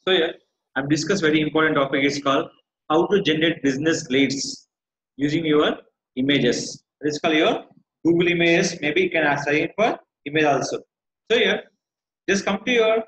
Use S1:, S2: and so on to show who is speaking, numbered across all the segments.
S1: So here I've discussed very important topic is called how to generate business leads using your images. This is called your Google images. Maybe you can assign for image also. So here, just come to your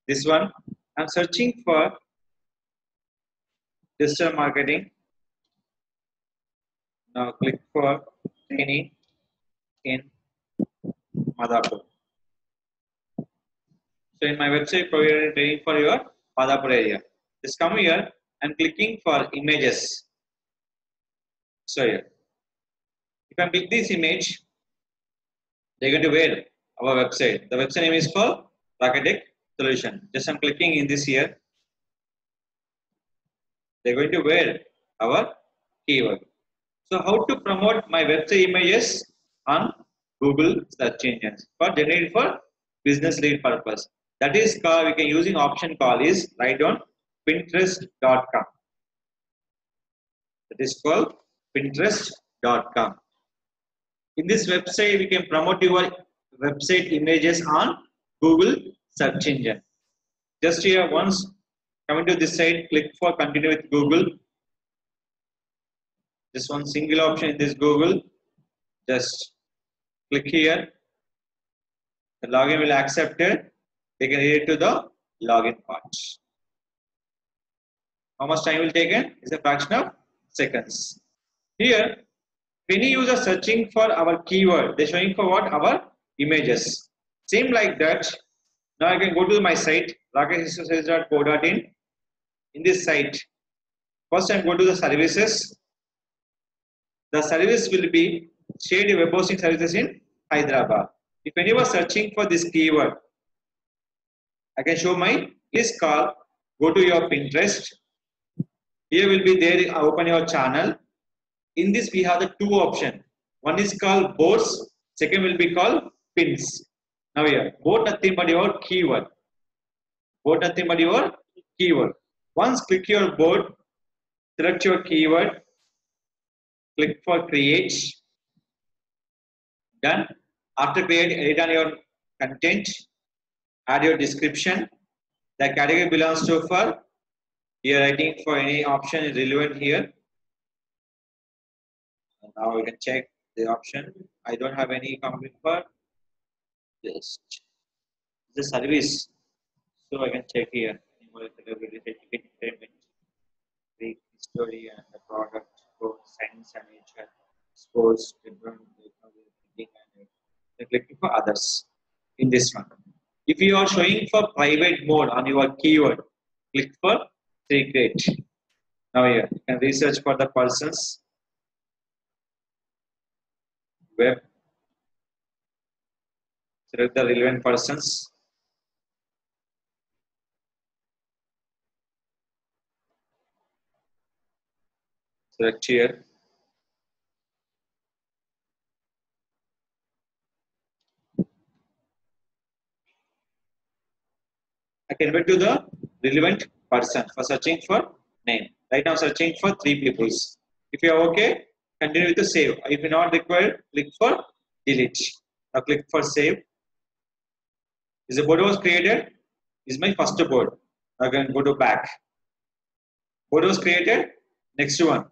S1: this one. I'm searching for digital marketing. Now click for training in Madhapur. So in my website, provided training for your Madhapur area. Just come here and clicking for images. So here, if I click this image, they're going to wear our website. The website name is called Rakesh Solution. Just I'm clicking in this here. They're going to wear our keyword. So how to promote my website images on Google search engines for generated for business lead purpose. That is called, we can using option call is write down Pinterest.com. That is called Pinterest.com. In this website, we can promote your website images on Google search engine. Just here once coming to this side, click for continue with Google. Just one single option in this Google. Just click here. The login will accept it. They can read it to the login part. How much time will take it? It's a fraction of seconds. Here, many users searching for our keyword. They're showing for what? Our images. Same like that. Now I can go to my site, rakeshexercise.co.in. In this site, first I go to the services. The service will be shared web hosting services in Hyderabad. If anyone searching for this keyword, I can show my is call. Go to your Pinterest. Here will be there. Open your channel. In this we have the two options. One is called boards. Second will be called pins. Now here, board nothing but your keyword. Board nothing but your keyword. Once click your board, select your keyword. Click for create. Done. After create, edit on your content. Add your description. The category belongs to for. Here writing for any option is relevant here. And now we can check the option. I don't have any comment for this. The service. So I can check here. The history and the product, science and nature, sports, different and clicking for others in this one. If you are showing for private mode on your keyword, click for secret. Now here you can research for the persons, web, select the relevant persons. Select here. I can go to the relevant person for searching for name. Right now searching for 3 peoples. If you are okay, continue with the save. If you are not required, click for delete. Now click for save. Is the board was created? Is my first board. I can go to back. Board was created. Next one.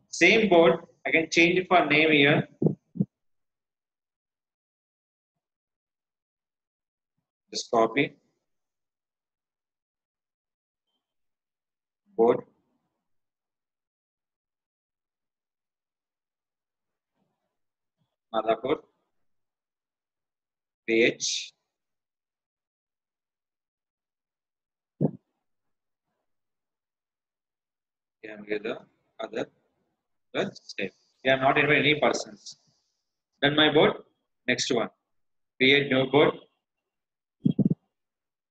S1: Same board. I can change it for name here. Just copy. Board. Madhapur. Create. And get the other. Let's save. We are not invited any persons. Done my board. Next one. Create new board.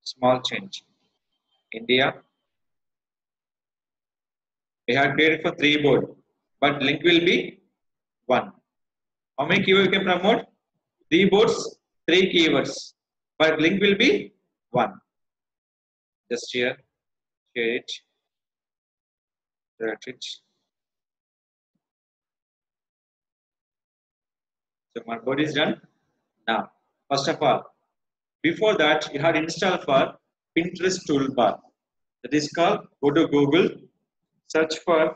S1: Small change. India. We have created for 3 board, but link will be 1. How many keywords you can promote? 3 boards, 3 keywords, but link will be 1. Just here, share it, select it. So my board is done. Now, first of all, before that, you had installed for Pinterest toolbar. That is called, go to Google, search for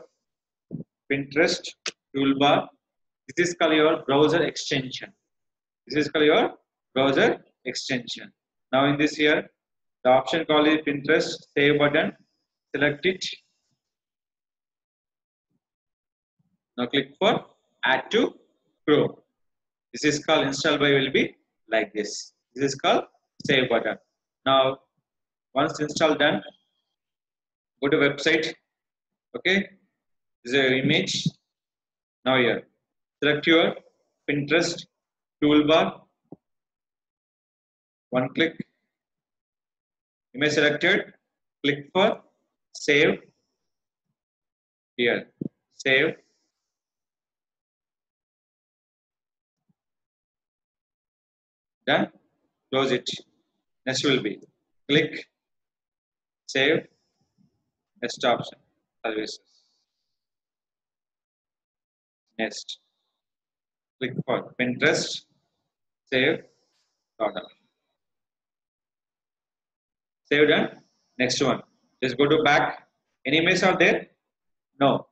S1: Pinterest toolbar. This is called your browser extension. This is called your browser extension. Now in this here, the option called is Pinterest save button. Select it. Now click for add to Chrome. This is called install by will be like this. This is called save button. Now once install done, go to website. Okay, this is your image. Now here, select your Pinterest toolbar. One click, image selected. Click for save. Here, save. Done. Close it. Next will be click save. Next option services. Next, click for Pinterest save. Order. Save done. Next one. Just go to back. Any images are there? No.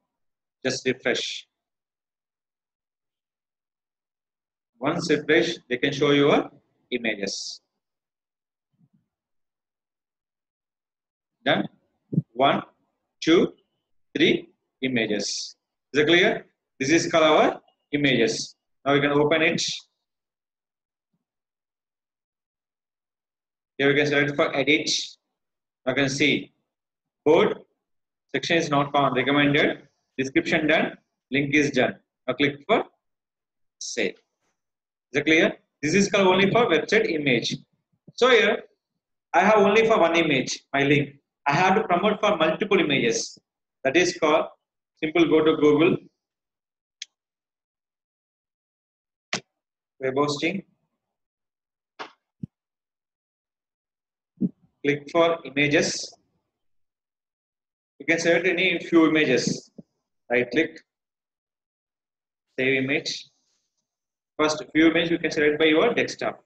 S1: Just refresh. Once refresh, they can show your images. Done. 1, 2, 3 images. Is it clear? This is called our images. Now we can open it. Here we can select for edit. You can see code section is not found, recommended, description done, link is done. Now click for save. Is it clear? This is called only for website image. So here I have only for one image, my link. I have to promote for multiple images. That is called simple, go to Google, web hosting, click for images. You can select any few images. Right click, save image. First few images you can select by your desktop.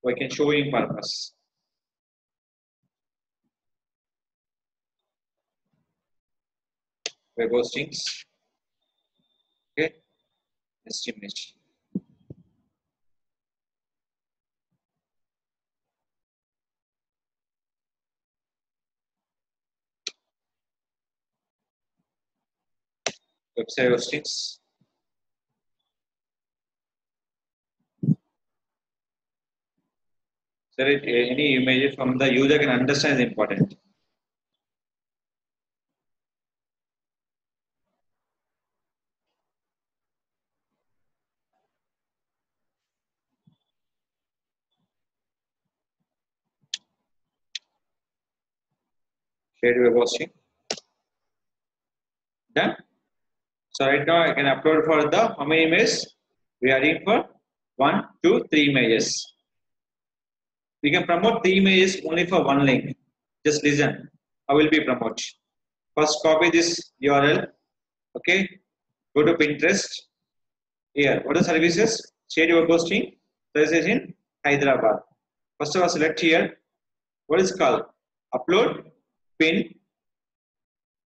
S1: So I can show you in purpose. Web hostings. Okay, next image. Website hostings. Select any image from the user can understand is important. Shared web hosting. Done. So right now I can upload for the how many images? We are adding for 1, 2, 3 images. We can promote the images only for one link. Just listen. I will be promote. First copy this URL. Okay. Go to Pinterest. Here. What are the services? Shared web hosting. Services in Hyderabad. First of all, select here. What is called? Upload. Pin.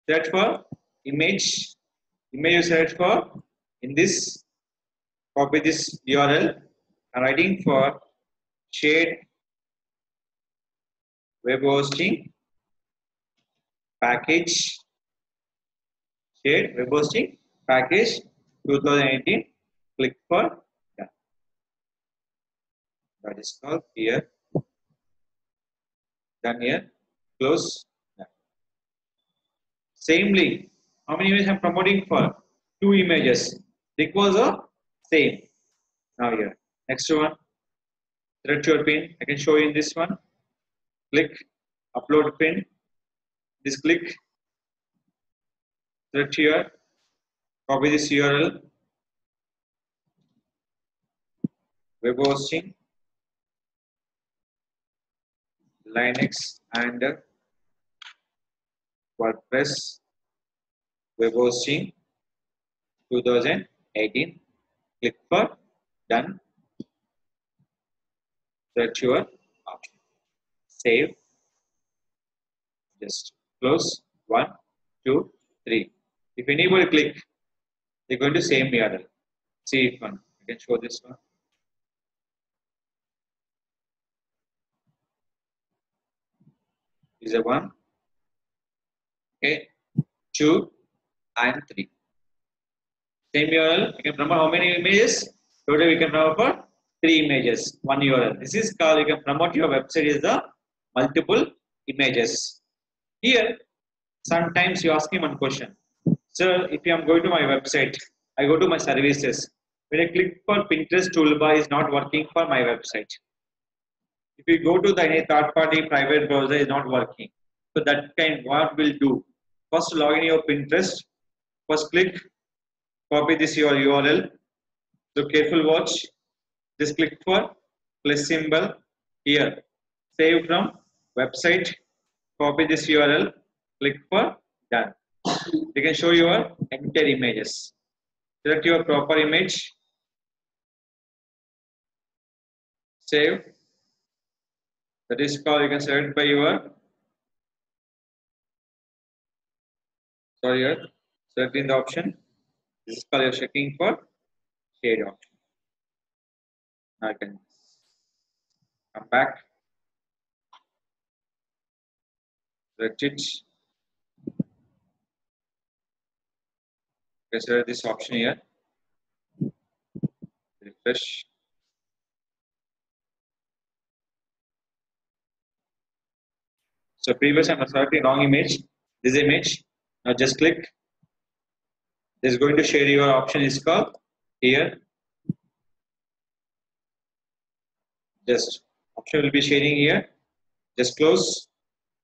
S1: Select for image. Image you select for in this. Copy this URL. I'm writing for shared web hosting package. Shared web hosting package 2018. Click for done. That is called here. Done here. Close. Done. Same link. How many images I'm promoting for? 2 images. Link was the same. Now here. Next one. Select your pin. I can show you in this one. Click upload pin. This click. Select here. Copy this URL. Web hosting. Linux and WordPress web hosting 2018. Click for done. Select your option. Save. Just close. 1, 2, 3. If anybody click, they're going to same URL. See if one. You can show this one. Is a 1. Okay. 2 and 3. Same URL. You can promote how many images? Today we can promote for 3 images, 1 URL. This is called, you can promote your website is the multiple images. Here, sometimes you ask me one question. Sir, if I am going to my website, I go to my services. When I click for Pinterest toolbar, is not working for my website. If you go to the any third-party private browser, is not working. So that kind, what will do? First, log in your Pinterest. First, click, copy this your URL. So careful watch. Just click for plus symbol here. Save from website. Copy this URL. Click for done. You can show your entire images. Select your proper image. Save. That is called, you can select by your, here, selecting the option. This is called you're checking for shade option. Now I can come back, select it, select this option here, refresh. So previous I'm selecting wrong image, this image. Now just click. This is going to share your option is called here. Just option will be sharing here. Just close.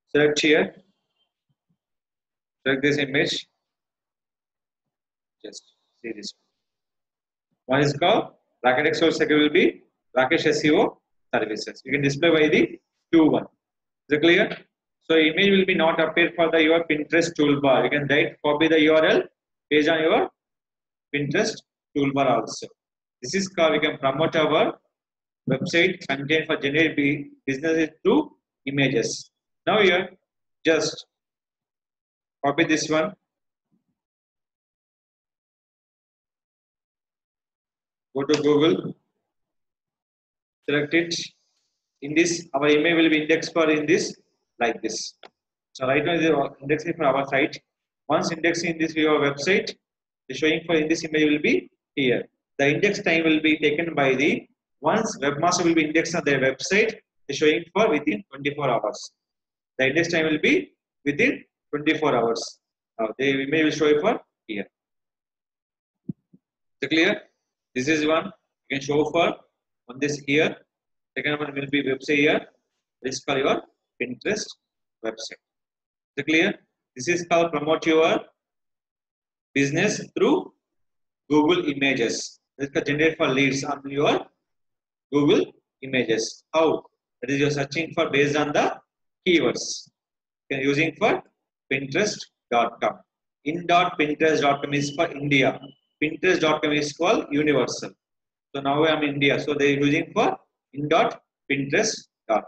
S1: Select here. Select this image. Just see this. One is called Rakesh, second will be Rakesh SEO services. You can display by the 2-1. Is it clear? So image will be not appear for the your Pinterest toolbar. You can write copy the URL based on your Pinterest toolbar also. This is called, we can promote our website content for generate businesses through images. Now here, just copy this one. Go to Google. Select it. In this, our email will be indexed for in this like this. So right now is indexing for our site. Once indexing this your website, the showing for in this image will be here. The index time will be taken by the once webmaster will be indexed on their website, the showing for within 24 hours. The index time will be within 24 hours. Now the image will show you for here. Is it clear? This is one you can show for on this here. Second one will be website here. This is called your Pinterest website. Is it clear? This is called promote your business through Google Images. This is generate for leads on your Google Images. How? That is you're searching for based on the keywords. You're using for Pinterest.com. In.Pinterest.com is for India. Pinterest.com is called universal. So now I am in India. So they are using for in.Pinterest.com.